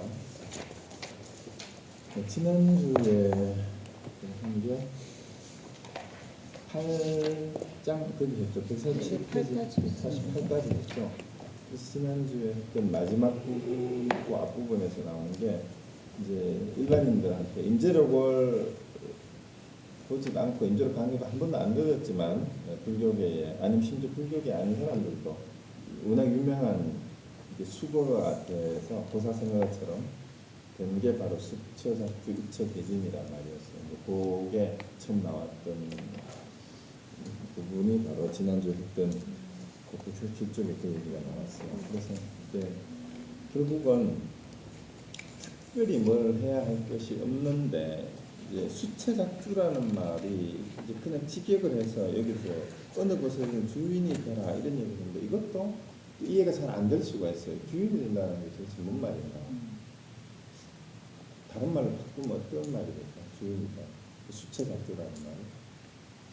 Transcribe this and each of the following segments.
안녕하십니까. 지난주에 한게 8장 거기 했죠. 148까지 했죠. 지난주에 했던 마지막 부분과 앞부분에서 나오는 게 이제 일반인들한테 임재력을 보지 않고 임재력 강의도 한 번도 안 들었지만 불교계에 아니면 심지어 불교계 아닌 사람들도 워낙 유명한 수거에서 보사생활처럼 된 게 바로 수처작주 입처대진이란 말이었어요. 그게 처음 나왔던 부분이 바로 지난주에 했던 그 쪽에 그 얘기가 나왔어요. 그래서 이제 결국은 특별히 뭘 해야 할 것이 없는데 이제 수처작주라는 말이 이제 그냥 직역을 해서 여기서 어느 곳에는 주인이 되라 이런 얘기인데 이것도 이해가 잘 안 될 수가 있어요. 주인이 된다는 게 도대체 뭔 말인가? 다른 말로 바꾸면 어떤 말이 될까? 주인이다. 수처작주라는 말이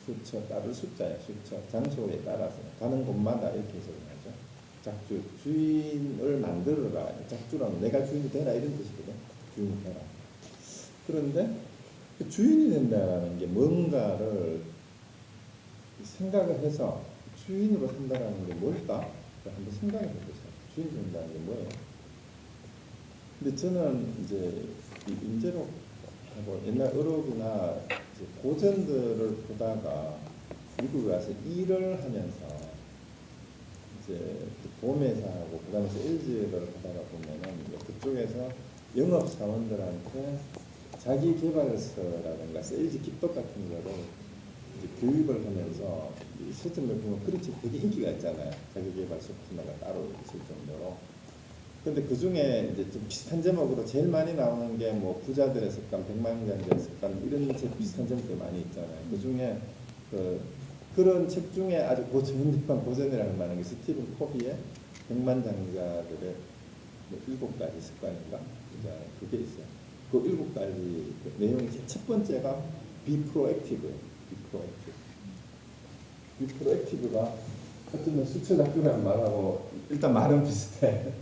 수처 따를 숫자야. 수처 장소에 따라서 가는 곳마다 이렇게 해석을 하죠. 작주 주인을 만들어라. 작주라면 내가 주인이 되라 이런 뜻이거든. 주인이 되라. 그런데 그 주인이 된다라는 게 뭔가를 생각을 해서 주인으로 산다라는 게 뭘까? 한번 생각해 보세요. 주인이 된다는 게 뭐예요? 근데 저는 이제 이 임재록하고 옛날 어록이나 이제 고전들을 보다가 미국에 와서 일을 하면서 이제 보험회사하고 그다음에 LG를 하다가 보면은 그쪽에서 영업 사원들한테 자기 개발서라든가 세일즈 기법 같은 거를 이제 교육을 하면서 이 시스템을 보면 그렇지 되게 인기가 있잖아요. 자기 개발 소프트웨어가 따로 있을 정도로. 근데 그 중에 이제 좀 비슷한 제목으로 제일 많이 나오는 게 뭐 부자들의 습관, 백만장자의 습관 이런 비슷한 제목들이 많이 있잖아요. 그 중에 그런 책 중에 아주 고전입한 고전이라는 말은 게 스티븐 코비의 백만장자들의 뭐 7가지 습관인가? 그게 있어요. 그 7가지 그 내용이 첫 번째가 be proactive예요. be proactive가 어쩌면 수처작주라는 말하고 일단 말은 비슷해.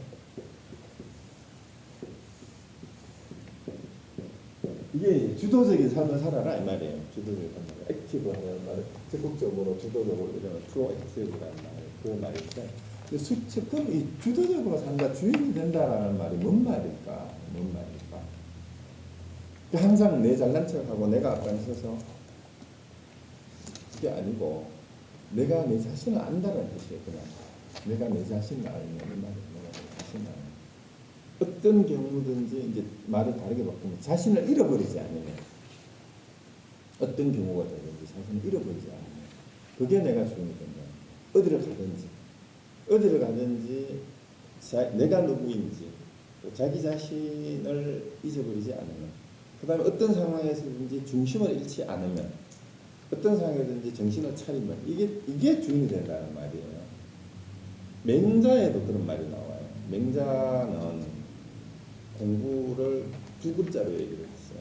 이게 주도적인 삶을 살아라 이 말이에요. 주도적인 삶을. 액티브하는 말은 적극적으로 주도적으로 이런 프로액티브라는 그 말인데 그럼 이 주도적으로 산다 주인이 된다라는 말이 뭔 말일까? 항상 내 잘난 척하고 내가 앞장서서 그게 아니고 내가 내 자신을 안다는 뜻이에요. 그냥 내가 내 자신을 알면 이 말이 내가 내 자신을 알면 어떤 경우든지 이제 말을 다르게 바꾸면 자신을 잃어버리지 않으면 어떤 경우가 되든지 자신을 잃어버리지 않으면 그게 내가 주인이 된다. 어디를 가든지 내가 누구인지 자기 자신을 잊어버리지 않으면 그 다음에 어떤 상황에서든지 중심을 잃지 않으면 어떤 상황이든지 정신을 차리면 이게 주인이 된다는 말이에요. 맹자에도 그런 말이 나와요. 맹자는 공부를 2글자로 얘기를 했어요.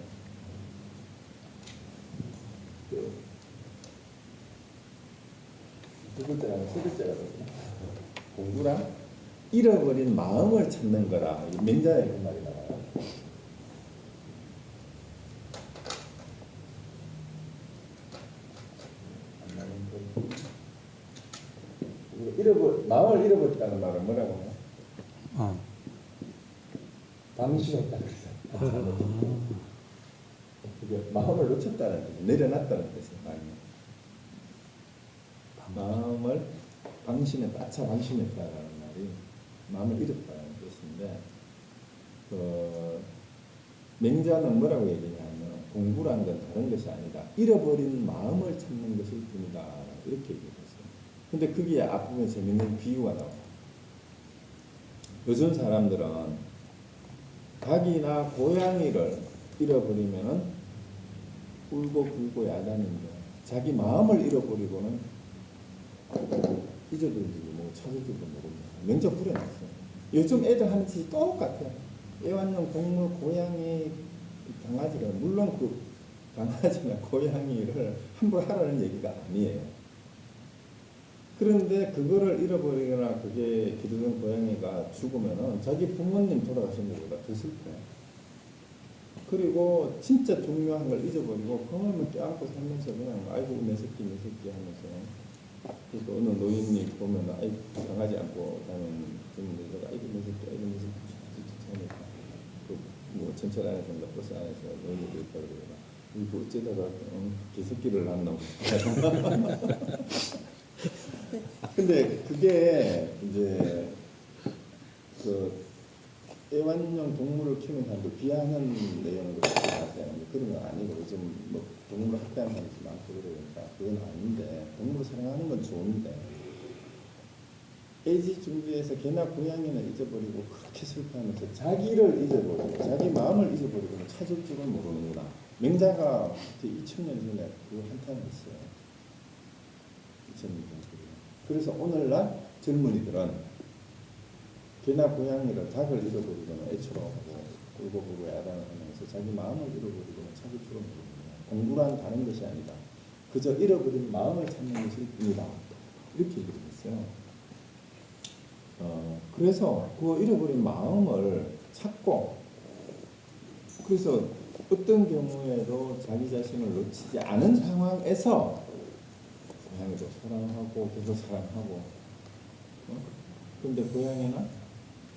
두 글자랑 3글자가 공부랑 잃어버린 마음을 찾는 거라. 맹자의 그 말이 나와요. 마음을 잃어버렸다는 말은 뭐라고 해요? 방심했다 그랬어요. 그게 마음을 놓쳤다는 뜻이 내려놨다는 뜻이에요. 마음을 방심했다, 방심했다라는 말이 마음을 잃었다는 뜻인데 맹자는 뭐라고 얘기하냐면 공부라는 건 다른 것이 아니다. 잃어버린 마음을 찾는 것일 뿐이다. 이렇게 얘기했어요. 근데 거기에 앞부분에 재밌는 비유가 나와요. 요즘 사람들은 닭이나 고양이를 잃어버리면 울고 불고 야단인데 자기 마음을 잃어버리고는 잊어버리지 뭐 찾을지도 모릅니다. 명작 부려놨어요. 요즘 애들 하는 짓이 똑같아요. 애완용 동물 고양이 강아지를 물론 그 강아지나 고양이를 함부로 하라는 얘기가 아니에요. 그런데 그거를 잃어버리거나 그게 기르던 고양이가 죽으면은 자기 부모님 돌아가신 것보다 더 슬퍼요. 그리고 진짜 중요한 걸 잊어버리고 그걸 껴안고 살면서 그냥 아이고 내 새끼 하면서 그리고 어느 노인이 보면 아이 강아지 안고 가는 분들이 아이고 내 새끼 하니까 그뭐 전철 안에서 버스 안에서 노인들이 있다고 그러나 이거 어쩌다가 개새끼를 낳나 보다. 근데 그게 이제 그 애완용 동물을 키우는 사람도 비하하는 내용으로 나왔어요. 그런 건 아니고 요즘 뭐 동물을 학대하는 사람도 많고 그러니까 그건 아닌데 동물을 사랑하는 건 좋은데 애지중지에서 개나 고양이는 잊어버리고 그렇게 슬퍼하면서 자기를 잊어버리고 자기 마음을 잊어버리고는 찾을 줄은 모르는구나. 맹자가 2000년 전에 그 한탄을 했어요. 2000년 전에. 그래서 오늘날 젊은이들은 개나 고양이를 닭을 잃어버리거나 애처로하고 꿀고구고 야단하면서 자기 마음을 잃어버리거나 찾을 줄은 모릅니다. 공부란 다른 것이 아니다. 그저 잃어버린 마음을 찾는 것일 뿐이다. 이렇게 얘기를 했어요. 그래서 그 잃어버린 마음을 찾고 그래서 어떤 경우에도 자기 자신을 놓치지 않은 상황에서 고양이도 사랑하고 개도 사랑하고 근데 고양이는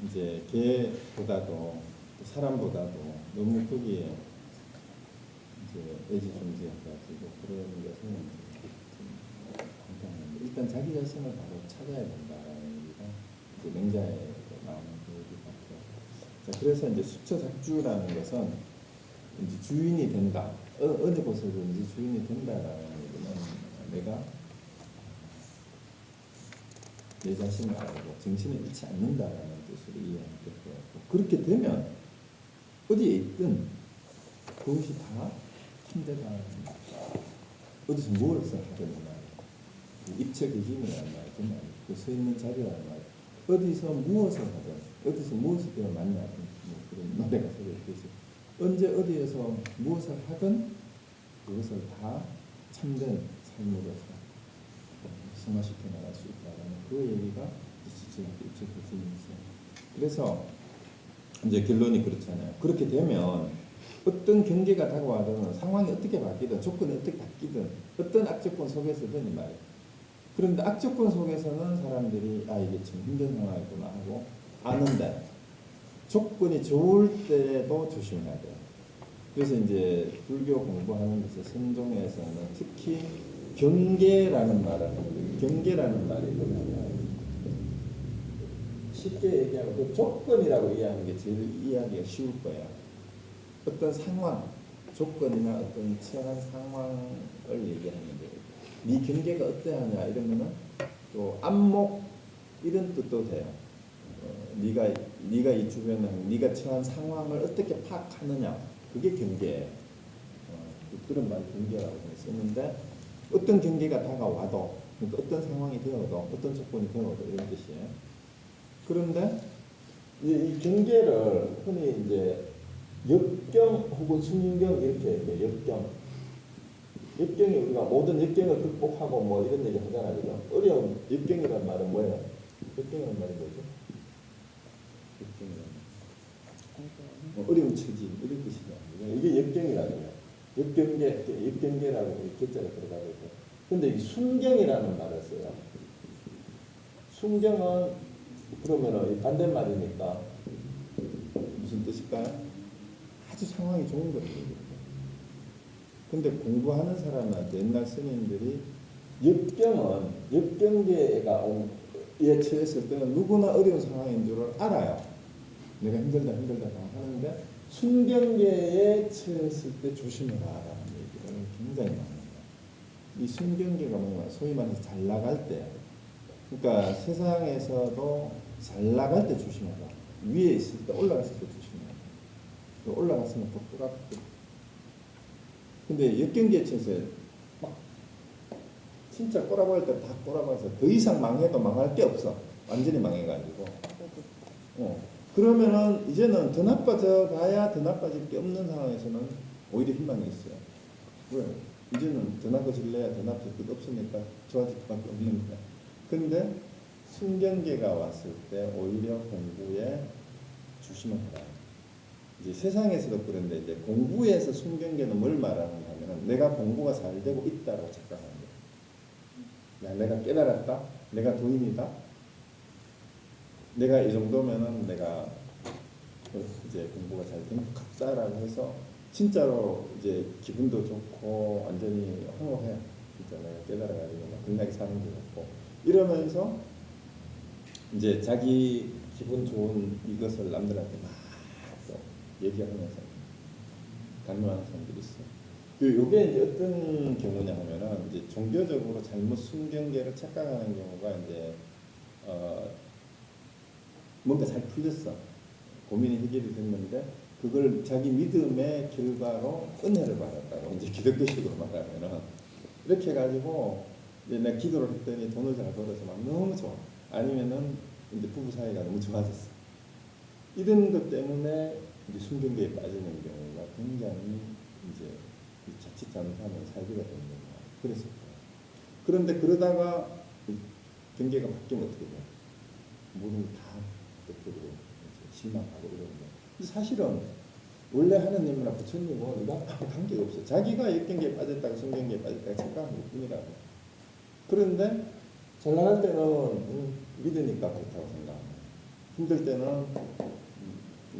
이제 개보다도 사람보다도 너무 거기에 이제 애지중지해가지고 그런 것은 좀 간단한데 일단 자기 자신을 바로 찾아야 된다라는 얘기가 이제 맹자에 나오는 그 얘기 같아요. 자, 그래서 이제 수처작주라는 것은 이제 주인이 된다. 어느 곳에든지 주인이 된다라는 얘기는 내가 내 자신을 알고 정신을 잃지 않는다라는 뜻으로 이해하면 될 것 같고 그렇게 되면 어디에 있든 그것이 다 힘들다. 어디서 무엇을 하든 입체기준이라는 말이 정말 서 있는 자리라는 말 어디서 무엇을 하든 어디서 무엇을 때문에 만나든 뭐 그런 노래가 써있듯이 언제 어디에서 무엇을 하든 그것을 다 참된 삶으로서 승화시켜 나갈 수 있다는 그 얘기가 입체기준이었어요. 그래서 이제 결론이 그렇잖아요. 그렇게 되면 어떤 경계가 다가와든 상황이 어떻게 바뀌든 조건이 어떻게 바뀌든 어떤 악조건 속에서든 이 말이에요. 그런데 악조건 속에서는 사람들이 아 이게 참 힘든 상황이구나 하고 아는데 조건이 좋을 때도 조심해야 돼요. 그래서 이제 불교 공부하는 데서 선종에서는 특히 경계라는 말을 하는데 경계라는 말이 뭐냐면 쉽게 얘기하면 그 조건이라고 이해하는 게 제일 이해하기가 쉬울 거예요. 어떤 상황, 조건이나 어떤 처한 상황을 얘기하는 거예요. 네 경계가 어떠하냐 이러면은 또 안목 이런 뜻도 돼요. 네가 이 주변에 네가 처한 상황을 어떻게 파악하느냐 그게 경계예요. 그런 말 경계라고 쓰는데 어떤 경계가 다가와도 그러니까 어떤 상황이 되어도 어떤 조건이 되어도 이런 뜻이에요. 그런데 이 경계를 흔히 이제 역경 혹은 순경 이렇게 얘기해요. 역경이 우리가 모든 역경을 극복하고 뭐 이런 얘기 하잖아요. 그죠? 어려운 역경이란 말은 뭐예요? 역경이란 말이 뭐죠? 어려운 처지 이런 뜻이죠. 이게 역경이라는 거예요. 역경계라고 개자가 들어가고 있고. 근데 이 순경이라는 말을 써요. 순경은 그러면은 반대말이니까 무슨 뜻일까요? 아주 상황이 좋은 거예요. 근데 공부하는 사람한테 옛날 스님들이 역경계가 처했을 때는 누구나 어려운 상황인 줄을 알아요. 내가 힘들다 하는데 순경계에 처했을 때 조심해라 라는 얘기를 굉장히 많이 해요. 이 순경계가 뭐냐 소위 말해서 잘 나갈 때 그러니까 세상에서도 잘 나갈 때 조심해라. 위에 있을 때 올라갔을 때 조심해라. 올라갔으면 더 꼬랍고 근데 역경계에 처해서 막 진짜 꼬라박을 때 다 꼬라박아서 더 이상 망해도 망할 게 없어. 완전히 망해가지고 그러면은 이제는 더 나빠져 가야 더 나빠질 게 없는 상황에서는 오히려 희망이 있어요. 왜? 이제는 더 나빠질래야 더 나빠질 게 없으니까 좋아질 수밖에 없는 거야. 근데 순경계가 왔을 때 오히려 공부에 조심을 해라. 이제 세상에서도 그런데 이제 공부에서 순경계는 뭘 말하는가 하면 내가 공부가 잘 되고 있다고 착각하는 거예요. 야, 내가 깨달았다. 내가 도인이다. 내가 이 정도면은 내가 이제 공부가 잘 된 것 같다라고 해서 진짜로 이제 기분도 좋고 완전히 황홀해. 진짜 내가 깨달아가지고 막 극락에 사는 것 같고 이러면서 이제 자기 기분 좋은 이것을 남들한테 막 또 얘기하면서 강요하는 사람들이 있어요. 요게 이제 어떤 경우냐 하면은 이제 종교적으로 잘못 순경계를 착각하는 경우가 이제 뭔가 잘 풀렸어. 고민이 해결이 됐는데 그걸 자기 믿음의 결과로 은혜를 받았다고 이제 기독교식으로 말하면은 이렇게 해가지고 이제 내가 기도를 했더니 돈을 잘 벌어서 막 너무 좋아. 아니면은 이제 부부 사이가 너무 좋아졌어. 이런 것 때문에 이제 순경계에 빠지는 경우가 굉장히 이제 자칫 잘못하면 살기가 되는 경우가 그랬을 거예요. 그런데 그러다가 경계가 바뀌면 어떻게 돼요? 모든 다 그쪽으로 실망하고 이러는 거예요. 근데 사실은 원래 하느님이나 부처님은 이거 관계가 없어요. 자기가 역경계에 빠졌다가 순경계에 빠졌다가 착각한 것 뿐이라고. 그런데 잘 나갈 때는 믿으니까 그렇다고 생각하고 힘들 때는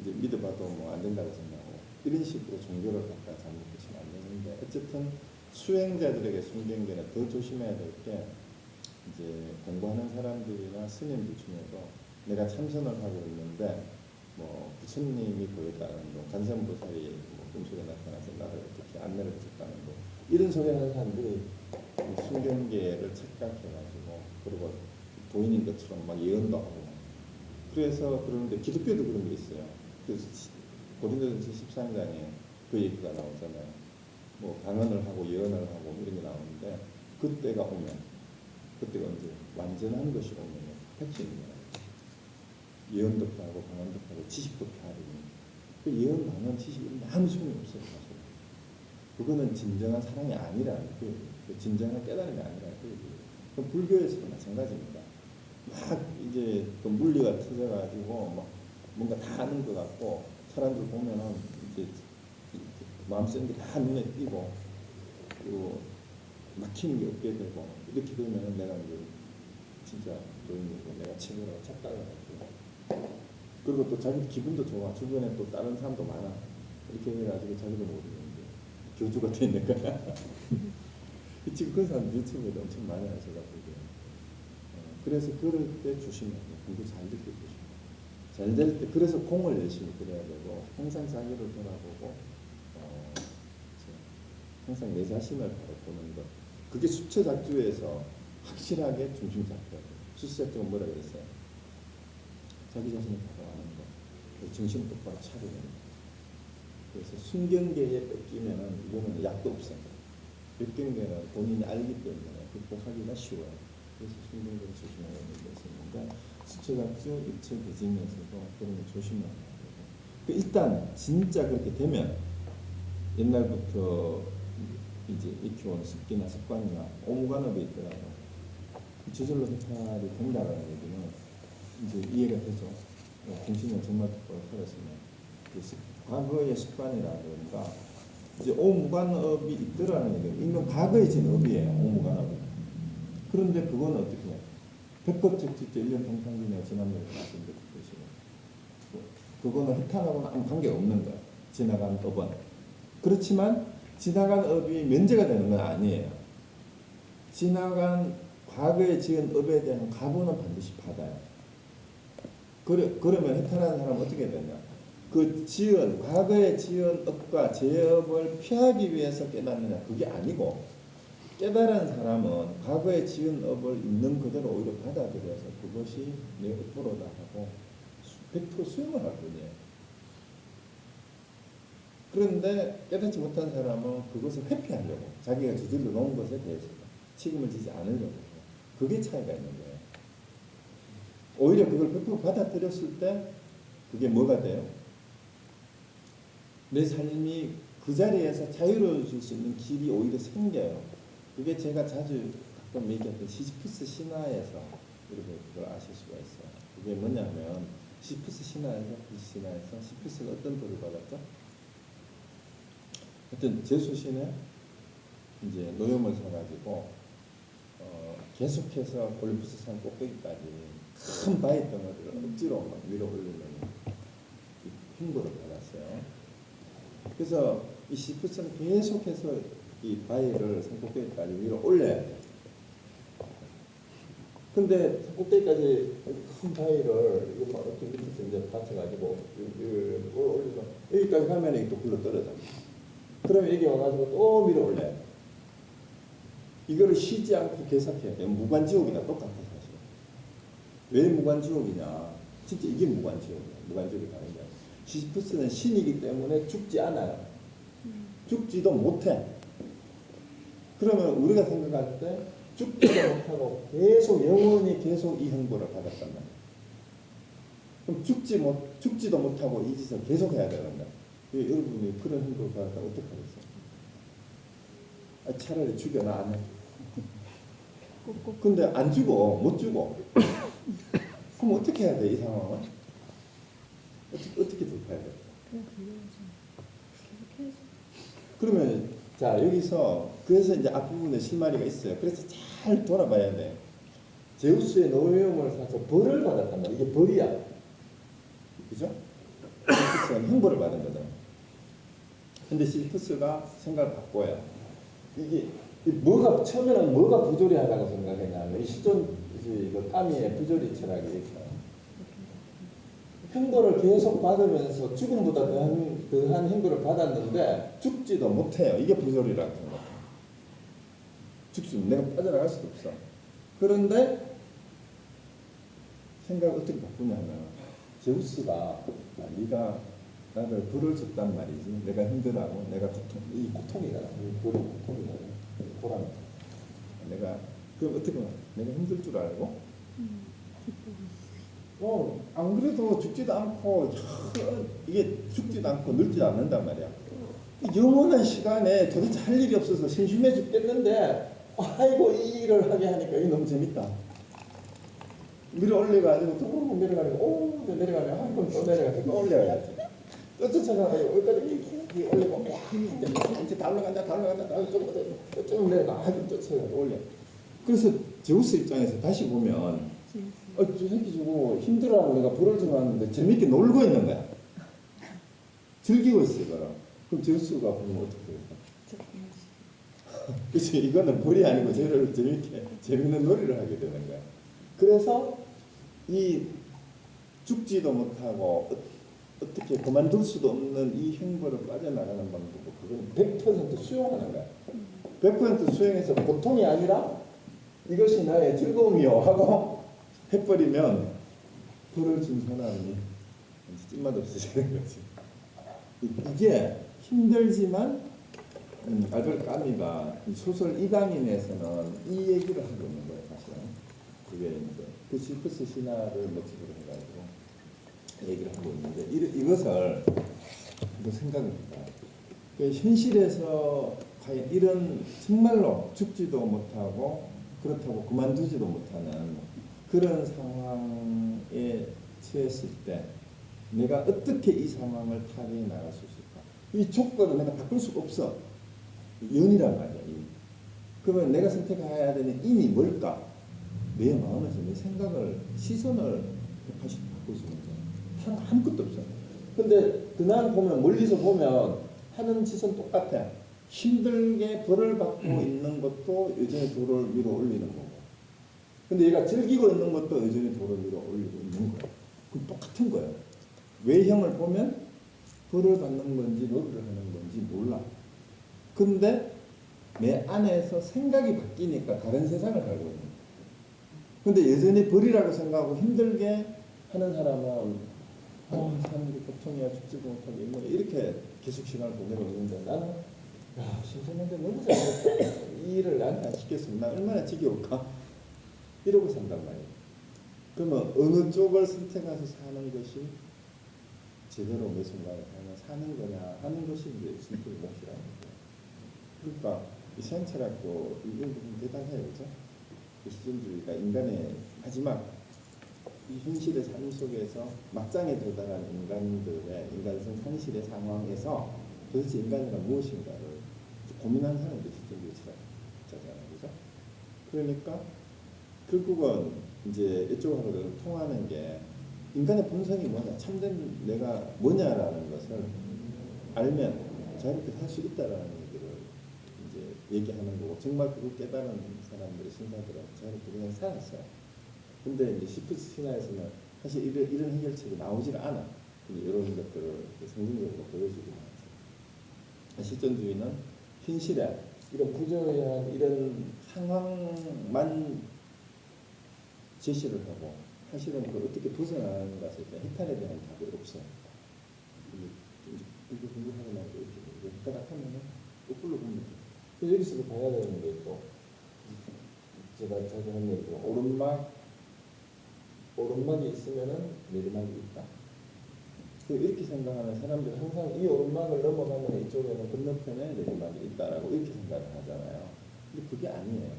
이제 믿어봐도 뭐 안 된다고 생각하고 이런 식으로 종교를 갖다 잘못 붙이면 안 되는데 어쨌든 수행자들에게 순경계는 더 조심해야 될 게 이제 공부하는 사람들이나 스님들 중에도 내가 참선을 하고 있는데 뭐 부처님이 보였다는 거, 관세음보살이 뭐 꿈속에 나타나서 나를 어떻게 안내를 줬다는 거 이런 소리 하는 사람들이 순경계를 착각해가지고 그리고 도인인 것처럼 막 예언도 하고 그래서 그러는데 기독교도 그런 게 있어요. 그 고린도전서 14장에 그 얘기가 나오잖아요. 뭐 방언을 하고 예언을 하고 이런 게 나오는데 그때가 오면 그때가 언제 완전한 것이 오면 핵심인 거예요. 예언도 하고 방언도 하고 지식도 하고 그 예언, 방언, 지식은 아무 소용이 없어요. 사실. 그거는 진정한 사랑이 아니라는 거예요. 진정한 깨달음이 아니라는 거예요. 그럼 불교에서도 마찬가지입니다. 막 이제 그 물리가 터져가지고 막 뭔가 다 아는 것 같고 사람들 보면은 이제 마음속에 다 눈에 띄고 또 막히는 게 없게 되고 이렇게 되면은 내가 이제 진짜 도인이고 내가 최고라고 착각을 하고 그리고 또 자기 기분도 좋아. 주변에 또 다른 사람도 많아. 이렇게 해가지고 자기도 모르는데 교주가 되는 거야. 지금 그런 사람 유튜브에도 엄청 많이 하셔가지고 그래서 그럴 때 조심해야 돼. 공부 잘 될 때 조심해. 잘 될 때 그래서 공을 열심히 들여야 되고 항상 자기를 돌아보고 항상 내 자신을 바라보는 것. 그게 수처작주에서 확실하게 중심 잡혀야 돼. 수처작주가 뭐라 그랬어요? 자기 자신을 바라보는 것. 정신 똑바로 차리는 것. 그래서 순경계에 뺏기면은 이거는 약도 없어요. 역경계는 본인이 알기 때문에 극복하기가 쉬워요. 그래서 순경계를 조심해야 되는 게 있었는데 수처작주, 일체대징에서도 그런 거 조심해야 되고 일단 진짜 그렇게 되면 옛날부터 이제 익혀온 습기나 습관이나 오무간업이 있더라고요. 저절로 해탈이 된다는 얘기는 이제 이해가 되죠. 정신을 정말 똑바로 차렸으면 과거의 습관이라든가 이제 오무간업이 있더라는 얘기는 이건 과거에 진 업이에요. 오무간업이. 그런데 그건 어떻게 해요? 백겁적지째 1년 동탄기냐 지난번에 말씀드렸듯이 그거는 해탈하고는 아무 관계가 없는 거예요. 지나간 업은. 그렇지만 지나간 업이 면제가 되는 건 아니에요. 지나간 과거에 지은 업에 대한 가보는 반드시 받아요. 그러면 해탈하는 사람은 어떻게 되냐? 그 과거에 지은 업과 제업을 피하기 위해서 깨닫느냐? 그게 아니고 깨달은 사람은 과거에 지은 업을 있는 그대로 오히려 받아들여서 그것이 내 업보로다 하고 100% 수용을 할 뿐이에요. 그런데 깨닫지 못한 사람은 그것을 회피하려고 자기가 저질러 놓은 것에 대해서 책임을 지지 않으려고 해요. 그게 차이가 있는 거예요. 오히려 그걸 100% 받아들였을 때 그게 뭐가 돼요? 내 삶이 그 자리에서 자유로워질 수 있는 길이 오히려 생겨요. 그게 제가 자주 조금 얘기했던 시지프스 신화에서 이렇게 그걸 아실 수가 있어요. 그게 뭐냐면 시지프스 신화에서 시지프스가 어떤 벌을 받았죠? 어떤 제수신에 이제 노염을 사가지고 계속해서 올림푸스 산 꼭대기까지 큰 바위 덩어리를 억지로 막 위로 올리는 흉보를 받았어요. 그래서 이 시지프스는 계속해서 이 바위를 산 꼭대기까지 위로 올려야 돼요. 근데 산 꼭대기까지 큰 바위를 이거 막 이렇게 밑에서 이제 받쳐가지고 이걸 올리면 여기까지 가면 이게 또 굴러 떨어져. 그러면 여기 와가지고 또 밀어 올려야 돼. 이거를 쉬지 않고 계속해야 돼. 무관지옥이나 똑같아 사실. 왜 무관지옥이냐? 진짜 이게 무관지옥이야. 무관지옥이 다른 게. 시지프스는 신이기 때문에 죽지 않아요. 죽지도 못해. 그러면 우리가 생각할 때 죽지도 못하고 계속 영원히 계속 이 행보를 받았단 말이야. 그럼 죽지도 못하고 이 짓을 계속 해야 되는 거야. 여러분이 그런 행보를 받았다면 어떻게 하겠어요? 차라리 죽여나 안 해. 근데 안 죽어. 못 죽어. 그럼 어떻게 해야 돼? 이 상황은? 어떻게 돌파해야 돼? 그러면 자 여기서 그래서 이제 앞부분에 실마리가 있어요. 그래서 잘 돌아봐야 돼. 제우스의 노여움을 사서 벌을 받았단 말이야. 이게 벌이야. 그죠? 시지프스는 형벌을 받은 거잖아. 근데 시지프스가 생각을 바꿔요. 이게 뭐가 처음에는 뭐가 부조리하다고 생각했냐면 이 시존 까미의 부조리 철학이 있어요. 형벌을 계속 받으면서 죽음보다 더한 형벌을 받았는데 죽지도 못해요. 이게 부조리라고 생각해요. 죽지도 내가 빠져나갈 수도 없어. 그런데 생각을 어떻게 바꾸냐면 제우스가 네가 나를 벌을 줬단 말이지. 내가 힘들어하고 내가 이 고통이다. 이 벌이 고통이다. 보람. 내가 그럼 어떻게 내가 힘들 줄 알고? 안 그래도 죽지도 않고 이게 죽지도 않고 늙지도 않는단 말이야. 영원한 시간에 도대체 할 일이 없어서 심심해 죽겠는데 아이고 이 일을 하게 하니까 이게 너무 재밌다. 밀어 올려가지고 또 내려가고 내려가면 한 번 또 내려가서 또 올려야지. 또 쫓아가요. 여기까지 올리고 이제 다 올라간다 좀 내려가 아주 쫓아가서 올려. 그래서 제우스 입장에서 다시 보면 저 새끼 주고 힘들어하고 내가 벌을 주놨는데 재밌게 놀고 있는 거야. 즐기고 있어 이거를. 그럼 제우스가 보면 어떻게 될까? 그치 이거는 벌이 아니고 쟤를 재밌게 재밌는 놀이를 하게 되는 거야. 그래서 이 죽지도 못하고 어떻게 그만둘 수도 없는 이 형벌을 빠져나가는 방법은 그건 100% 수용하는 거야. 100% 수용해서 고통이 아니라 이것이 나의 즐거움이요 하고 해버리면 벌을 준 사람이 찐맛 없어지는 거지. 이게 힘들지만 알베르 까미가 소설 이강인에서는 이 얘기를 하고 있는 거예요. 사실은 그게 이제 그 시지프스 신화를 모티브로 해가지고 얘기를 하고 있는데 이것을 한번 생각해보니까 현실에서 과연 이런 정말로 죽지도 못하고 그렇다고 그만두지도 못하는 그런 상황에 처했을 때 내가 어떻게 이 상황을 타개해 나갈 수 있을까? 이 조건을 내가 바꿀 수가 없어. 연이란 말이야. 그러면 내가 선택해야 되는 인이 뭘까? 내 마음에서 내 생각을 시선을 180도 바꿀 수 있는 거야. 아무것도 없어. 근데 그날 보면 멀리서 보면 하는 짓은 똑같아. 힘들게 벌을 받고 있는 것도 여전히 돌을 위로 올리는 거고. 근데 얘가 즐기고 있는 것도 여전히 돌을 위로 올리고 있는 거야. 그럼 똑같은 거야. 외형을 보면 벌을 받는 건지 노를 하는 건지 몰라. 근데 내 안에서 생각이 바뀌니까 다른 세상을 살고 있는 거야. 근데 여전히 벌이라고 생각하고 힘들게 하는 사람은 사는 게 고통이야 죽지도 못하고 뭐 이렇게 계속 시간을 보내고 있는데 나는 신선한데 너무 잘했다. 이 일을 나한테 안 시켰으면 나 얼마나 지겨울까? 이러고 산단 말이야. 그러면 어느 쪽을 선택해서 사는 것이 제대로 매 순간에 사는 거냐 하는 것이 이제 선택의 몫이라는 거죠. 그러니까 이 생철학도 이건 대단해요, 그죠? 그 실존주의가 인간의 마지막 이 현실의 삶 속에서 막장에 도달한 인간들의 인간성 상실의 상황에서 도대체 인간이란 무엇인가를 고민하는 사람들이 실존주의 철학자잖아요, 그죠? 그러니까 결국은 이제 이쪽하고도 통하는 게 인간의 본성이 뭐냐, 참된 내가 뭐냐라는 것을 알면 자유롭게 살 수 있다라는 얘기를 이제 얘기하는 거고, 정말 그걸 깨달은 사람들이 신사들은 자유롭게 그냥 살았어요. 근데 이제 시프트 신화에서는 사실 이런 해결책이 나오지가 않아. 이런 것들을 상징적으로 보여주기만 하죠. 실존주의는 현실에 이런 구조의 이런 상황만 제시를 하고, 사실은 그걸 어떻게 벗어나는 것에 대한 해탈에 대한 답이 없어요. 이거 공부하고 나서 이렇게 헷갈락하면은 거꾸로 보면 돼요. 여기서도 봐야 되는 게 있고, 제가 자주 하는 얘기가 오르막이 있으면은 내리막이 있다. 이렇게 생각하는 사람들이 항상 이 오르막을 넘어가면 이쪽에는 건너편에 내리막이 있다라고 이렇게 생각을 하잖아요. 근데 그게 아니에요.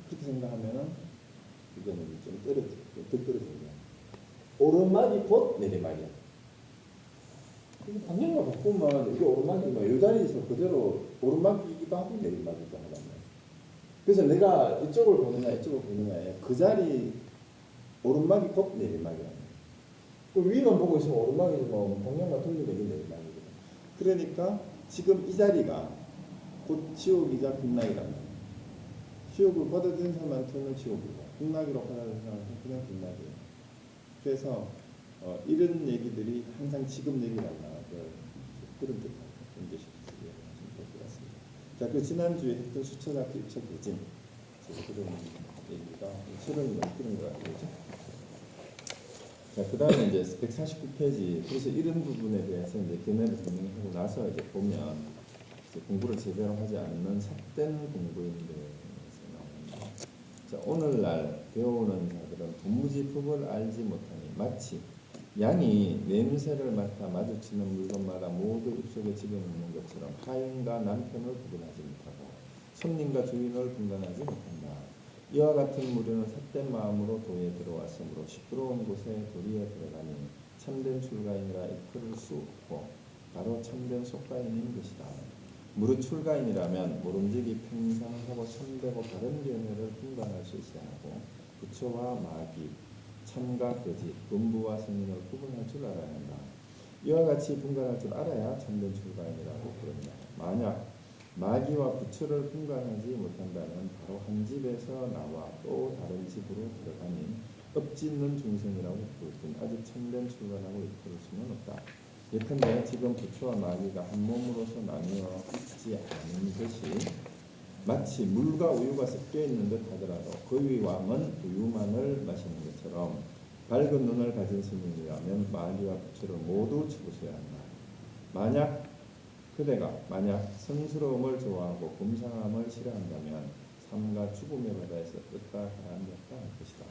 그렇게 생각하면은 이거는 좀 떨어집니다. 오르막이 곧 내리막이야. 방향만 바꾸면 이게 오르막이면 이 자리에서 그대로 오르막이기도 하고 내리막이기도 하단 말이야. 그래서 내가 이쪽을 보느냐 이쪽을 보느냐에 그 자리 오르막이 곧 내리막이야. 그 위만 보고 있으면 오르막이지만 방향만 돌리면 이게 내리막이거든. 그러니까 지금 이 자리가 곧 지옥이자 극락이란 말이야. 지옥을 받아들인 사람한테는 지옥이고 극락이라고 받아들인 사람한테는 그냥 극락이에요. 그래서 이런 얘기들이 항상 지금 얘기란 말을 그런 듯하게 연결시켜서 이해하시면 될 것 같습니다. 자, 그 지난주에 했던 수천학교 입체 대진 그런 얘기가 서른이 넘기는 것 같아요. 그렇죠? 자, 그 다음에 이제 149페이지. 그래서 이런 부분에 대해서 이제 견해를 설명하고 나서 이제 보면 이제 공부를 제대로 하지 않는 삿된 공부인들에서 나옵니다. 자, 오늘날 배우는 자들은 도무지 법을 알지 못하니 마치 양이 냄새를 맡아 마주치는 물건마다 모두 입속에 집어넣는 것처럼 하인과 남편을 구분하지 못하고 손님과 주인을 분간하지 못한다. 이와 같은 무리는 삿된 마음으로 도에 들어왔으므로 시끄러운 곳에 도리에 들어가니 참된 출가인이라 이끌을 수 없고 바로 참된 속가인인 것이다. 무릇 출가인이라면 모름지기 평상하고 참되고 바른 견해를 분간할 수 있어야 하고 부처와 마귀, 참과 거짓, 범부와 성인을 구분할 줄 알아야 한다. 이와 같이 분간할 줄 알아야 참된 출가인이라고 부른다. 만약 마귀와 부처를 분간하지 못한다면 바로 한 집에서 나와 또 다른 집으로 들어가니 엎짓는 중생이라고 부를 뿐 아직 참된 출가라고 이끌을 수는 없다. 예컨대 지금 부처와 마귀가 한 몸으로서 나뉘어 있지 않은 것이 마치 물과 우유가 섞여 있는 듯 하더라도 거위 왕은 우유만을 마시는 것처럼 밝은 눈을 가진 스님이라면 마귀와 부처를 모두 쳐부숴야 한다. 만약 성스러움을 좋아하고 곰상함을 싫어한다면 삶과 죽음의 바다에서 떴다 가라앉았다 할 것이다.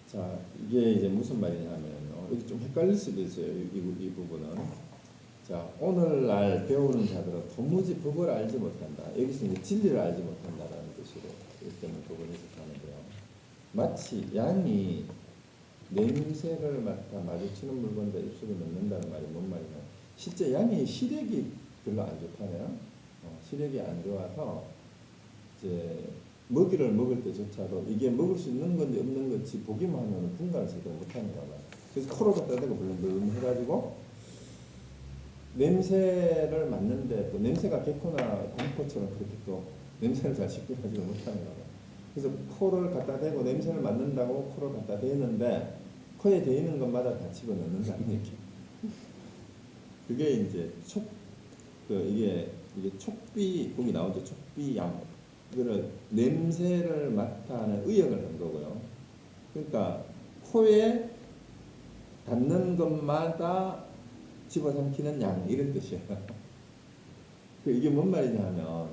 자, 이게 이제 무슨 말이냐면 이게 좀 헷갈릴 수도 있어요. 이 부분은. 자, 오늘날 배우는 자들은 도무지 법을 알지 못한다. 여기서 이제 진리를 알지 못한다라는 뜻으로 이때는 법을 해석하는데요. 마치 양이 냄새를 맡아 마주치는 물건들 입속에 넣는다는 말이 뭔 말이냐? 실제 양이 시력이 별로 안 좋다네요. 시력이 안 좋아서 이제 먹이를 먹을 때조차도 이게 먹을 수 있는 건지 없는 건지 보기만 하면 분간을 제대로 못하는 거예요. 그래서 코로 갖다 대고 물렁물렁 해가지고 냄새를 맡는데 또 냄새가 개코나 공포처럼 그렇게 또 냄새를 잘 식별하지 못하는 거예요. 그래서 코를 갖다 대고 냄새를 맡는다고 코를 갖다 대는데 코에 대이는 것마다 다 집어넣는다는 얘기. 그게 이제 이게 촉비, 거기 나오죠. 촉비양. 이거를 냄새를 맡아는 의역을 한 거고요. 그러니까 코에 닿는 것마다 집어삼키는 양, 이런 뜻이에요. 이게 뭔 말이냐면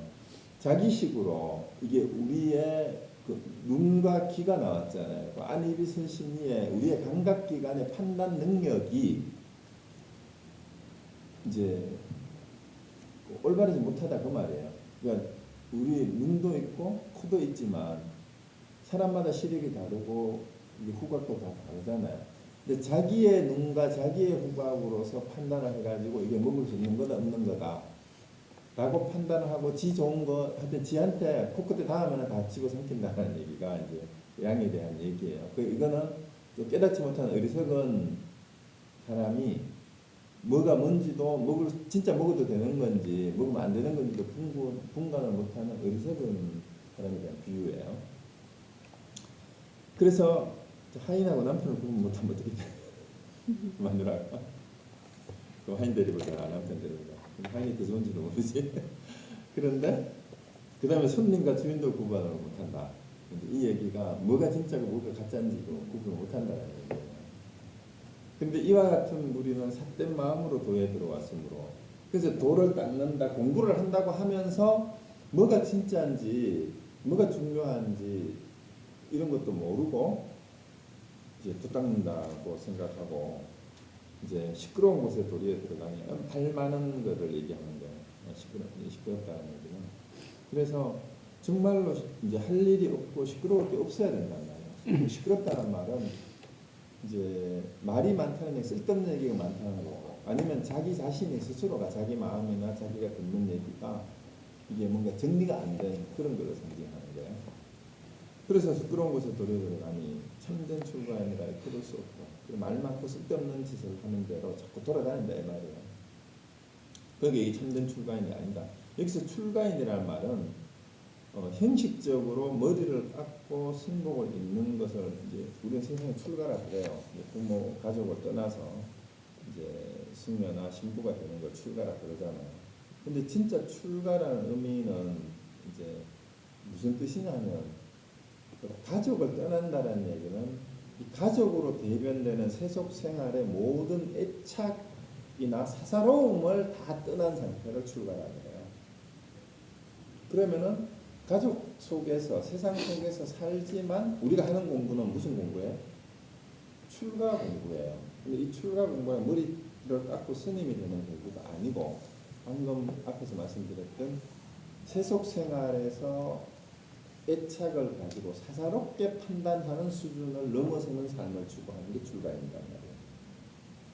자기식으로 이게 우리의 그 눈과 귀가 나왔잖아요. 그 안입이 선심위에 우리의 감각기관의 판단 능력이 이제 올바르지 못하다 그 말이에요. 그러니까 우리 눈도 있고 코도 있지만 사람마다 시력이 다르고 이게 후각도 다 다르잖아요. 근데 자기의 눈과 자기의 후각으로서 판단을 해가지고 이게 먹을 수 있는 거다 없는 거다 라고 판단을 하고 지 좋은 거 하여튼 지한테 코끝에 닿으면 다 집어삼킨다는 얘기가 이제 양에 대한 얘기예요. 이거는 또 깨닫지 못한 어리석은 사람이 뭐가 뭔지도 진짜 먹어도 되는 건지 먹으면 안 되는 건지도 분간을 못하는 어리석은 사람에 대한 비유예요. 그래서 하인하고 남편을 구분 못하면 어떻게 돼? 마누라가 그 하인 데리고 가 남편 데리고 가 하인이 더 좋은지도 모르지. 그런데 그 다음에 손님과 주인도 구분을 못한다. 이 얘기가 뭐가 진짜고 뭐가 가짜인지도 구분을 못한다는 얘기예요. 근데 이와 같은 우리는 삿된 마음으로 도에 들어왔으므로 그래서 도를 닦는다 공부를 한다고 하면서 뭐가 진짜인지 뭐가 중요한지 이런 것도 모르고 이제 도 닦는다고 생각하고 이제 시끄러운 곳에 도리에 들어가면 발 많은 거를 얘기하는 거예요. 시끄럽다는 얘기는. 그래서 정말로 이제 할 일이 없고 시끄러울 게 없어야 된단 말이에요. 시끄럽다는 말은 이제 말이 많다는 얘기, 쓸데없는 얘기가 많다는 거고, 아니면 자기 자신이 스스로가 자기 마음이나 자기가 듣는 얘기가 이게 뭔가 정리가 안 된 그런 것을 상징하는 거예요. 그래서 시끄러운 곳에 들어가니 참된 출가인이라 그럴 수 없고, 말 많고 쓸데없는 짓을 하는 대로 자꾸 돌아다닌다 이 말이에요. 그게 이 참된 출가인이 아니다. 여기서 출가인이라는 말은 형식적으로 머리를 깎고 승복을 입는 것을 이제 우리는 세상에 출가라 그래요. 부모 가족을 떠나서 이제 승려나 신부가 되는 걸 출가라 그러잖아요. 근데 진짜 출가라는 의미는 이제 무슨 뜻이냐면 가족을 떠난다는 얘기는 이 가족으로 대변되는 세속 생활의 모든 애착이나 사사로움을 다 떠난 상태를 출가라 그래요. 그러면은 가족 속에서 세상 속에서 살지만 우리가 하는 공부는 무슨 공부예요? 출가 공부예요. 근데 이 출가 공부는 머리를 깎고 스님이 되는 공부가 아니고 방금 앞에서 말씀드렸던 세속 생활에서 애착을 가지고 사사롭게 판단하는 수준을 넘어서는 삶을 추구하는 게 출가입니다.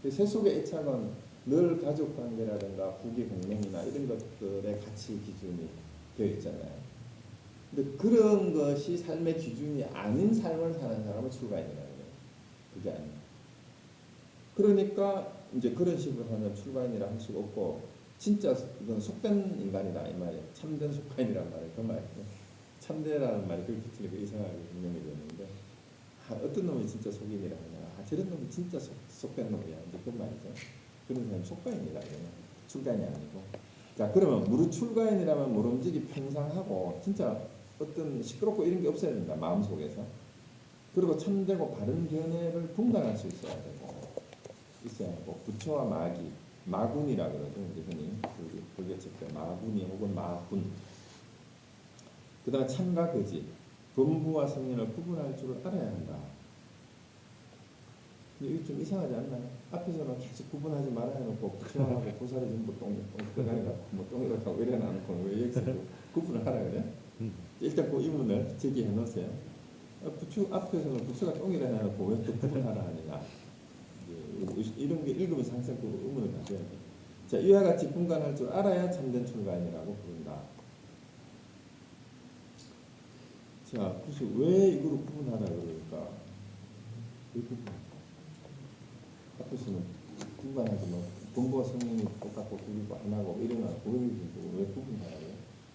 세속의 애착은 늘 가족 관계라든가 부귀 공명이나 이런 것들의 가치 기준이 되어 있잖아요. 근데 그런 것이 삶의 기준이 아닌 삶을 사는 사람은 출가인이라는 거예요. 그게 아니에요. 그러니까 이제 그런 식으로 하면 출가인이라 할 수가 없고 진짜 이건 속된 인간이다 이 말이에요. 참된 속가인이란 말이에요. 그 말이에요. 참되라는 말이 그렇게 틀리고 이상하게 분명히 되는데 어떤 놈이 진짜 속인이라 하냐. 저런 놈이 진짜 속된 놈이야. 이제 그 말이죠. 그런 사람이 속가인이라 그래요. 출가인이 아니고. 자 그러면 무릇 출가인이라면 모름지기 평상하고 진짜 어떤 시끄럽고 이런 게 없어야 된다. 마음속에서. 그리고 참되고 바른 견해를 분간할 수 있어야 하고 부처와 마귀, 마군이라 그러죠. 이제 흔히 불교책들 마군이 혹은 마군. 그 다음에 참과 거짓, 범부와 성인을 구분할 줄을 알아야 한다. 이게 좀 이상하지 않나요? 앞에서는 계속 구분하지 말아야 해놓고 부처하고 보살이 전부 똥이라고 이래 놔놓고 왜 여기서 구분을 하라 그래? 일단 그 의문을 제기해 놓으세요. 부처 앞에서는 부처가 똥이라 해놓고 왜 또 구분하라 하느냐? 이런 게 읽으면서 항상 그 의문을 가져야 돼요. 자, 이와 같이 분간할 줄 알아야 참된 출가인이라고 부른다. 자, 그래서 왜 이거를 구분하라 그러니까? 왜 구분할까? 앞에서는 분간하지 뭐 본부와 성령이 똑같고 구비고 안 하고 이런 거 왜 구분하라고요?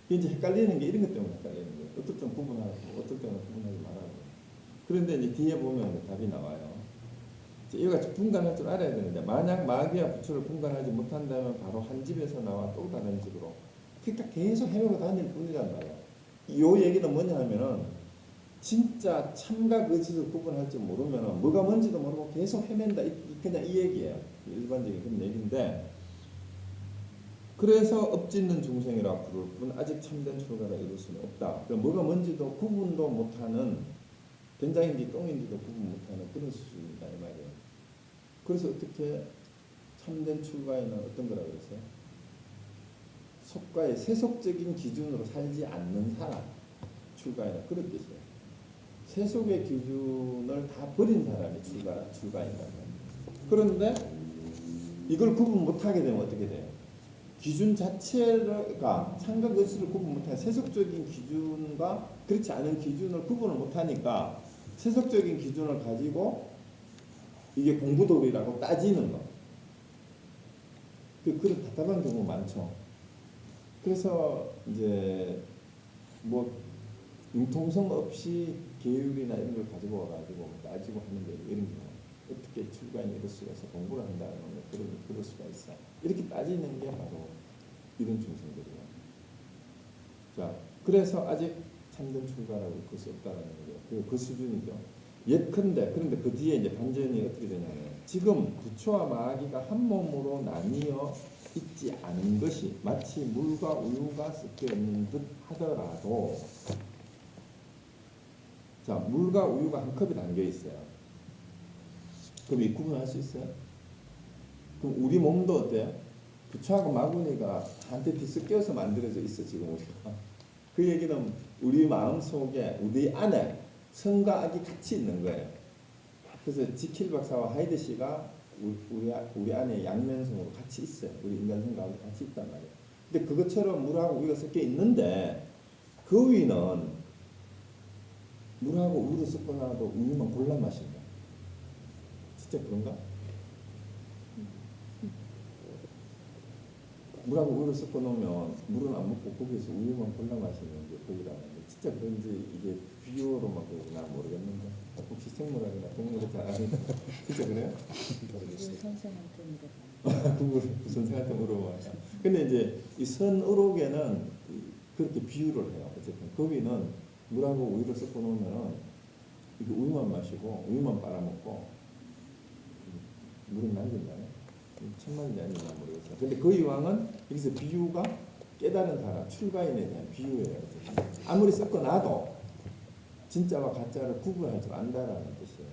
이제 헷갈리는 게 이런 것 때문에 헷갈리는 거예요. 어떨 때는 구분하고 어떨 때는 구분하지 말라고. 그런데 이제 뒤에 보면 답이 나와요. 이와 같이 분간할 줄 알아야 되는데 만약 마귀와 부처를 분간하지 못한다면 바로 한 집에서 나와 또 다른 집으로 그러니까 계속 헤매고 다닐 뿐이란 말이에요. 이 얘기는 뭐냐 하면은 진짜 참과 거짓을 구분할 줄 모르면은 뭐가 뭔지도 모르고 계속 헤맨다. 그냥 이 얘기예요. 일반적인 그런 얘기인데 그래서 엎짓는 중생이라 부를 뿐 아직 참된 출가를 이룰 수는 없다. 그러니까 뭐가 뭔지도 구분도 못하는 된장인지 똥인지도 구분 못하는 그런 수준이다 이 말이에요. 그래서 어떻게 참된 출가에는 어떤 거라고 그랬어요? 속가의 세속적인 기준으로 살지 않는 사람, 출가인은 그런 뜻이에요. 세속의 기준을 다 버린 사람이 출가인이라는 거예요. 그런데 이걸 구분 못하게 되면 어떻게 돼요? 기준 자체가 상과 거수를 구분 못하는 세속적인 기준과 그렇지 않은 기준을 구분을 못하니까 세속적인 기준을 가지고 이게 공부도리라고 따지는 거. 그런 답답한 경우 많죠. 그래서 이제 뭐 융통성 없이 계율이나 이런 걸 가지고 와가지고 따지고 하는데 이런 경우 어떻게 출가인이 이럴 수가 있어 공부를 한다는 거 그럴 수가 있어 이렇게 따지는 게 바로 이런 중생들이에요. 자, 그래서 아직 참된 출가라고 볼 수 없다는 거예요. 그 수준이죠. 예컨대 그런데 그 뒤에 이제 반전이 어떻게 되냐면 지금 부처와 마귀가 한 몸으로 나뉘어 있지 않은 것이 마치 물과 우유가 섞여 있는 듯 하더라도 자, 물과 우유가 한 컵에 담겨 있어요. 그럼 이 구분할 수 있어요? 그럼 우리 몸도 어때요? 부처하고 마구니가 한테 섞여서 만들어져 있어 지금 우리가. 그 얘기는 우리 마음 속에 우리 안에 선과 악이 같이 있는 거예요. 그래서 지킬 박사와 하이드 씨가 우리 안에 양면성으로 같이 있어요. 우리 인간성 가운데 같이 있단 말이에요. 근데 그것처럼 물하고 우유가 섞여 있는데 그 위는 물하고 우유를 섞어놔도 우유만 골라 마신다. 진짜 그런가? 물하고 우유를 섞어 놓으면 물은 안 먹고 거기에서 우유만 골라 마시는 게 거기라는데 진짜 그런지 이게 비유로만 보이나 모르겠는데 혹시 생물학이나 동물을 잘 아니까 진짜 그래요? 선생한테 물어봐. 그걸 선생한테 물어봐요. 근데 이제 이 선의록에는 그렇게 비유를 해요. 어쨌든 거기는 물하고 우유를 섞어 놓으면은 이게 우유만 마시고 우유만 빨아먹고 물은 남긴다네. 천만인지 아닌지 모르겠어요. 근데 그 이왕은 여기서 비유가 깨달은 사람, 출가인에 대한 비유예요. 아무리 섞어놔도 진짜와 가짜를 구분할 줄 안다라는 뜻이에요.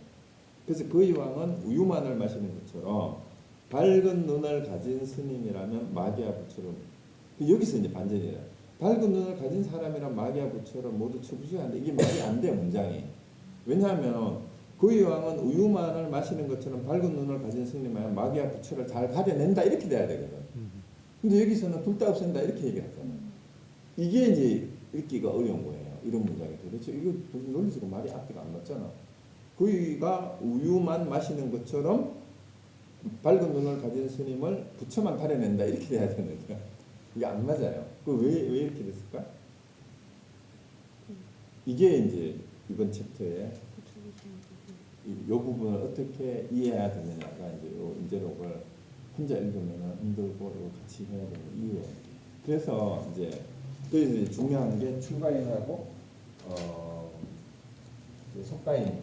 그래서 그 이왕은 우유만을 마시는 것처럼 밝은 눈을 가진 스님이라면 마귀와 부처럼 여기서 이제 반전이에요. 밝은 눈을 가진 사람이란 마귀와 부처럼 모두 처부수한데 이게 말이 안 돼요 문장이. 왜냐하면 그 이왕은 우유만을 마시는 것처럼 밝은 눈을 가진 스님이라면 마귀와 부처를 잘 가려낸다 이렇게 돼야 되거든. 근데 여기서는 둘 다 없앤다 이렇게 얘기하잖아. 이게 이제 읽기가 어려운 거예요. 이런 문장이 도대체 이거 논리적으로 말이 앞뒤가 안 맞잖아. 그이가 우유만 마시는 것처럼 밝은 눈을 가진 스님을 부처만 가려낸다 이렇게 돼야 되는데 이게 안 맞아요. 왜 이렇게 됐을까? 이게 이제 이번 챕터에 이 부분을 어떻게 이해해야 되느냐가 이제 요 인제록을 혼자 읽으면 힘들고 이거 같이 해야 되는 이유예요. 그래서 이제 또 중요한 게 출가인하고 속가인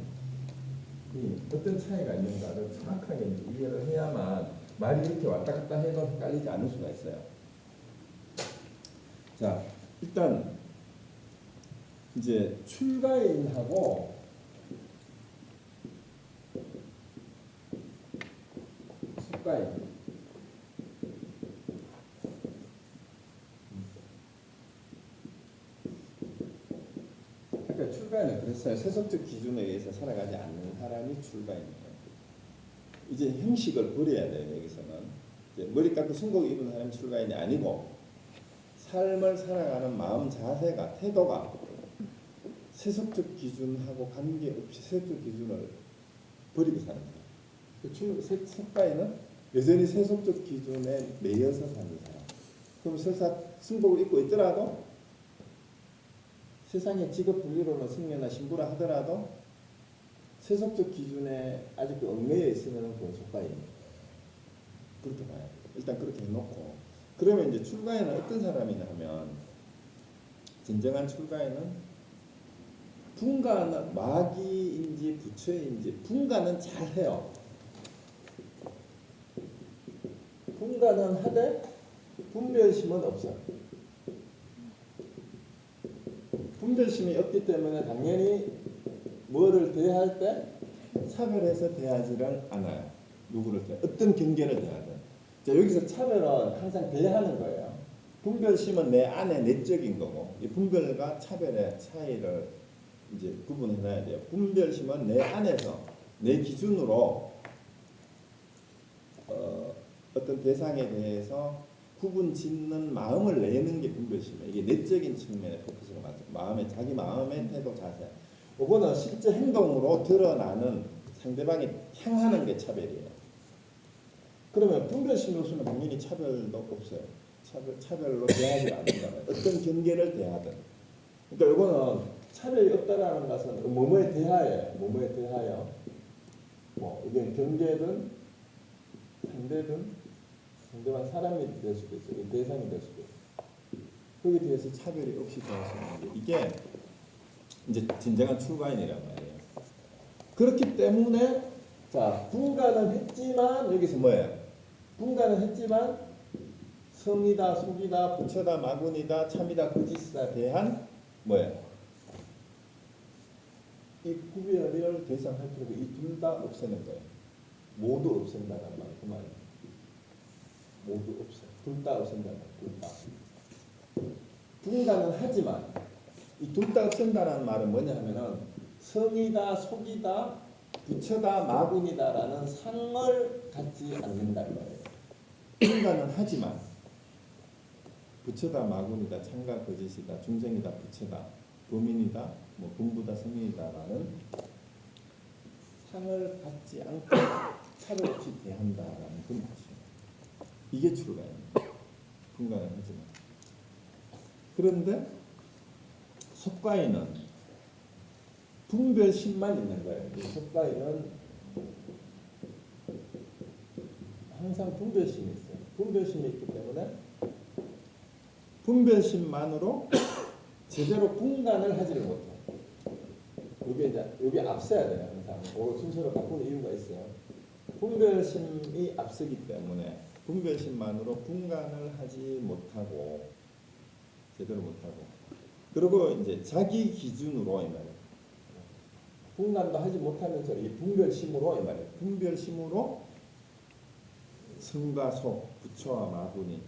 어떤 차이가 있는가를 정확하게 이제 이해를 해야만 말이 이렇게 왔다 갔다 해도 헷갈리지 않을 수가 있어요. 자, 일단 이제 출가인하고 속가인 출가인은 그랬어요. 세속적 기준에 의해서 살아가지 않는 사람이 출가인이에요. 이제 형식을 버려야 돼요. 여기서는 이제 머리 깎고 순곡 입은 사람이 출가인이 아니고 삶을 살아가는 마음 자세가 태도가 세속적 기준하고 관계없이 세속적 기준을 버리고 사는 거예요. 속가인은 여전히 세속적 기준에 매여서 사는 사람. 그럼 설사 순복을 입고 있더라도 세상의 직업 분리로는 승려나 신부라 하더라도 세속적 기준에 아직도 얽매여 있으면 그건 속가인이에요. 그렇게 봐요. 일단 그렇게 해놓고 그러면 이제 출가인은 어떤 사람이냐 하면 진정한 출가인은 분가는 마귀인지 부처인지 분가는 잘해요. 분가는 하되 분별심은 없어요. 분별심이 없기 때문에 당연히 뭐를 대할 때 차별해서 대하지를 않아요. 누구를 대 어떤 경계를 대하든. 자, 여기서 차별은 항상 대하는 거예요. 분별심은 내 안에 내적인 거고 이 분별과 차별의 차이를 이제 구분해놔야 돼요. 분별심은 내 안에서 내 기준으로 어떤 대상에 대해서 구분 짓는 마음을 내는 게 분별심이에요. 이게 내적인 측면의 포커스가 맞죠. 마음의 자기 마음의 태도 자세. 이거는 실제 행동으로 드러나는 상대방이 향하는 게 차별이에요. 그러면 분별심이 없으면 당연히 차별도 없어요. 차별로 대하지 않는다면 어떤 경계를 대하든. 그러니까 이거는 차별이 없다라는 것은 뭐뭐에 대하여, 뭐뭐에 대하여, 뭐 이게 경계든 상대든 상대방 사람이 될 수도 있어요. 대상이 될 수도 있어요. 거기에 대해서 차별이 없이 대할 수 있는 게 이게 이제 진정한 출가인이란 말이에요. 그렇기 때문에 자 분간은 했지만 여기서 뭐예요? 분간은 했지만 성이다, 속이다, 부처다, 마군이다, 참이다, 거짓이다 대한 뭐예요? 이 구별을 대상할 필요가 이 둘 다 없애는 거예요. 모두 없앤다는 말, 그 말이에요. 모두 없애. 둘 다 없앤다는 말, 둘 다. 분간은 하지만 이 둘 다 없앤다는 말은 뭐냐 하면은 성이다, 속이다, 부처다, 마군이다라는 상을 갖지 않는다는 거예요. 분간은 하지만 부처다, 마군이다, 참가, 거짓이다, 중생이다, 부처다, 범인이다, 뭐 분부다, 성인이다라는 상을 갖지 않고 차별 없이 대한다라는 그 말이죠. 이게 출가입니다. 분간은 하지만. 그런데 속가인은 분별심만 있는 거예요. 이 속가인은 항상 분별심이 있어요. 분별심이 있기 때문에 분별심만으로 제대로 분간을 하지를 못해요. 이게 앞서야 돼요. 항상 순서를 바꾸는 이유가 있어요. 분별심이 앞서기 때문에 분별심만으로 분간을 하지 못하고 제대로 못하고 그리고 이제 자기 기준으로 이 말이에요. 분간도 하지 못하면서 이 분별심으로 이 말이에요. 분별심으로 성과 속, 부처와 마군이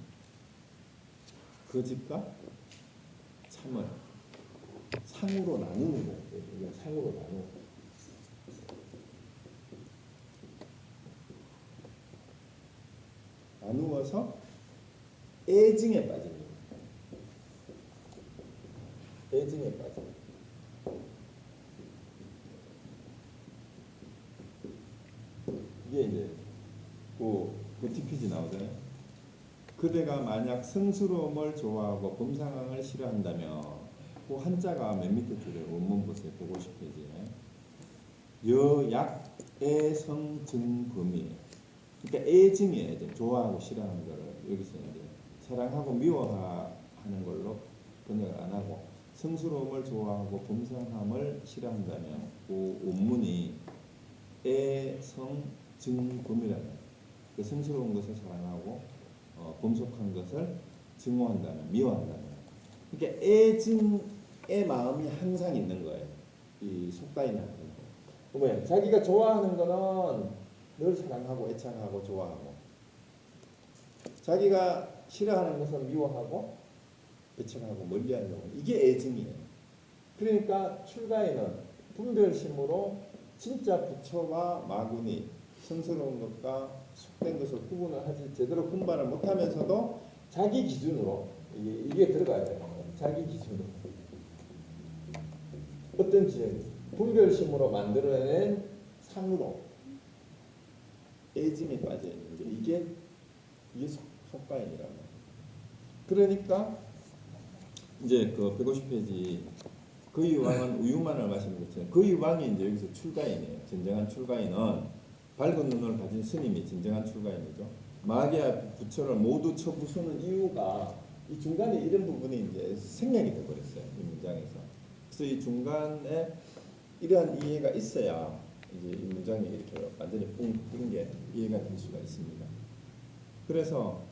거짓과 참을 상으로 나누는 거예요. 이게 상으로 나누고. 나누어서 애증에 빠집니다. 애증에 빠져. 이게 이제 그 TPG 나오잖아요. 그대가 만약 성스러움을 좋아하고 범상황을 싫어한다면 그 한자가 맨 밑에 줄에 원문 보세요. 150페이지에 여약 애성증범이에요. 그러니까 애증이에요. 애증. 좋아하고 싫어하는 거를 여기서 이제 사랑하고 미워하는 걸로 번역을 안 하고 성스러움을 좋아하고 범상함을 싫어한다면 그 원문이 애성증범이라는 거예요. 그 성스러운 것을 사랑하고 범속한 것을 증오한다면 미워한다면 그러니까 애증의 마음이 항상 있는 거예요. 이 속가인한테는. 그러면 자기가 좋아하는 거는 늘 사랑하고 애착하고 좋아하고 자기가 싫어하는 것은 미워하고 배척하고 멀리하려고 이게 애증이에요. 그러니까 출가인은 분별심으로 진짜 부처와 마군이 성스러운 것과 속된 것을 구분을 하지 제대로 분발을 못하면서도 자기 기준으로 이게 들어가야 돼요. 자기 기준으로 어떤 지연 분별심으로 만들어낸 상으로 애증에 빠져 있는 게 이게 속가인이라는 거예요. 그러니까 이제 그 150페이지 그의 왕은 우유만을 마시는 것처럼 그의 왕이 이제 여기서 출가인이에요. 진정한 출가인은 밝은 눈을 가진 스님이 진정한 출가인이죠. 마귀와 부처를 모두 쳐부수는 이유가 이 중간에 이런 부분이 이제 생략이 되어버렸어요. 이 문장에서. 그래서 이 중간에 이러한 이해가 있어야 이제 이 문장이 이렇게 완전히 뿡 뜬 게 이해가 될 수가 있습니다. 그래서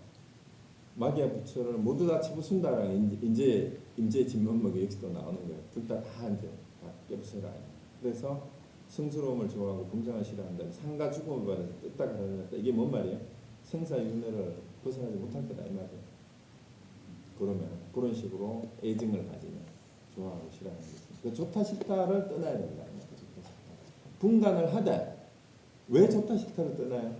마귀와 부처를 모두 다 쳐부순다라는 이제 임재 진면목이 여기서도 나오는 거예요. 둘 다 이제 다 깨부숴라. 그래서 성스러움을 좋아하고 범상을 싫어한다는 상과 죽음을 받아서 뜻다가 다르다. 이게 뭔 말이에요? 생사윤회를 벗어나지 못할 거다 이 말이에요. 그러면 그런 식으로 애증을 가지면 좋아하고 싫어하는 게 있습니다. 그 좋다 싫다를 떠나야 된다. 좋다 싫다. 분간을 하되 왜 좋다 싫다를 떠나요?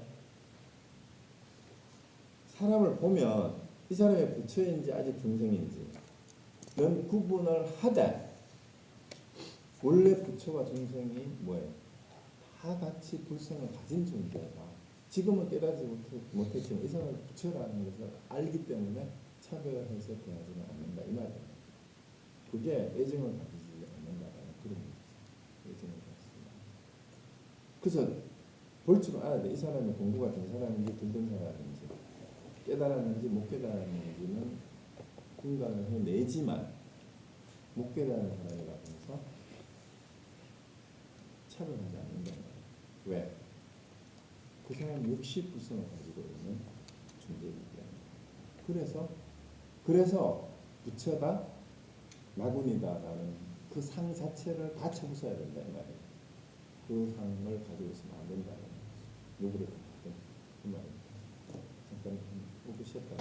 사람을 보면 이 사람의 부처인지 아직 중생인지 는 구분을 하되 원래 부처와 중생이 뭐예요? 다 같이 불성을 가진 존재다. 지금은 깨닫지 못했지만 이 사람은 부처라는 것을 알기 때문에 차별해서 대하지는 않는다 이 말이에요. 그게 애증을 가지지 않는다라는 그런 얘기죠. 애증을 가지지. 그래서 볼 줄 알아야 돼. 이 사람이 공부가 된 사람인지 덜 된 사람인지 깨달았는지 못 깨달았는지는 분간을 해내지만 못 깨달은 사람이라고 해서 차별하지 않는다는 거예요. 왜? 그 사람은 60%을 가지고 있는 존재이기 때문에. 그래서 부처가 마군이다라는 그 상 자체를 다 쳐부숴야 된다 이 말이에요. 그 상을 가지고 있으면 안 된다는 거예요. 누구를 갖든 그 말입니다. 잠깐 보고 쉬었다.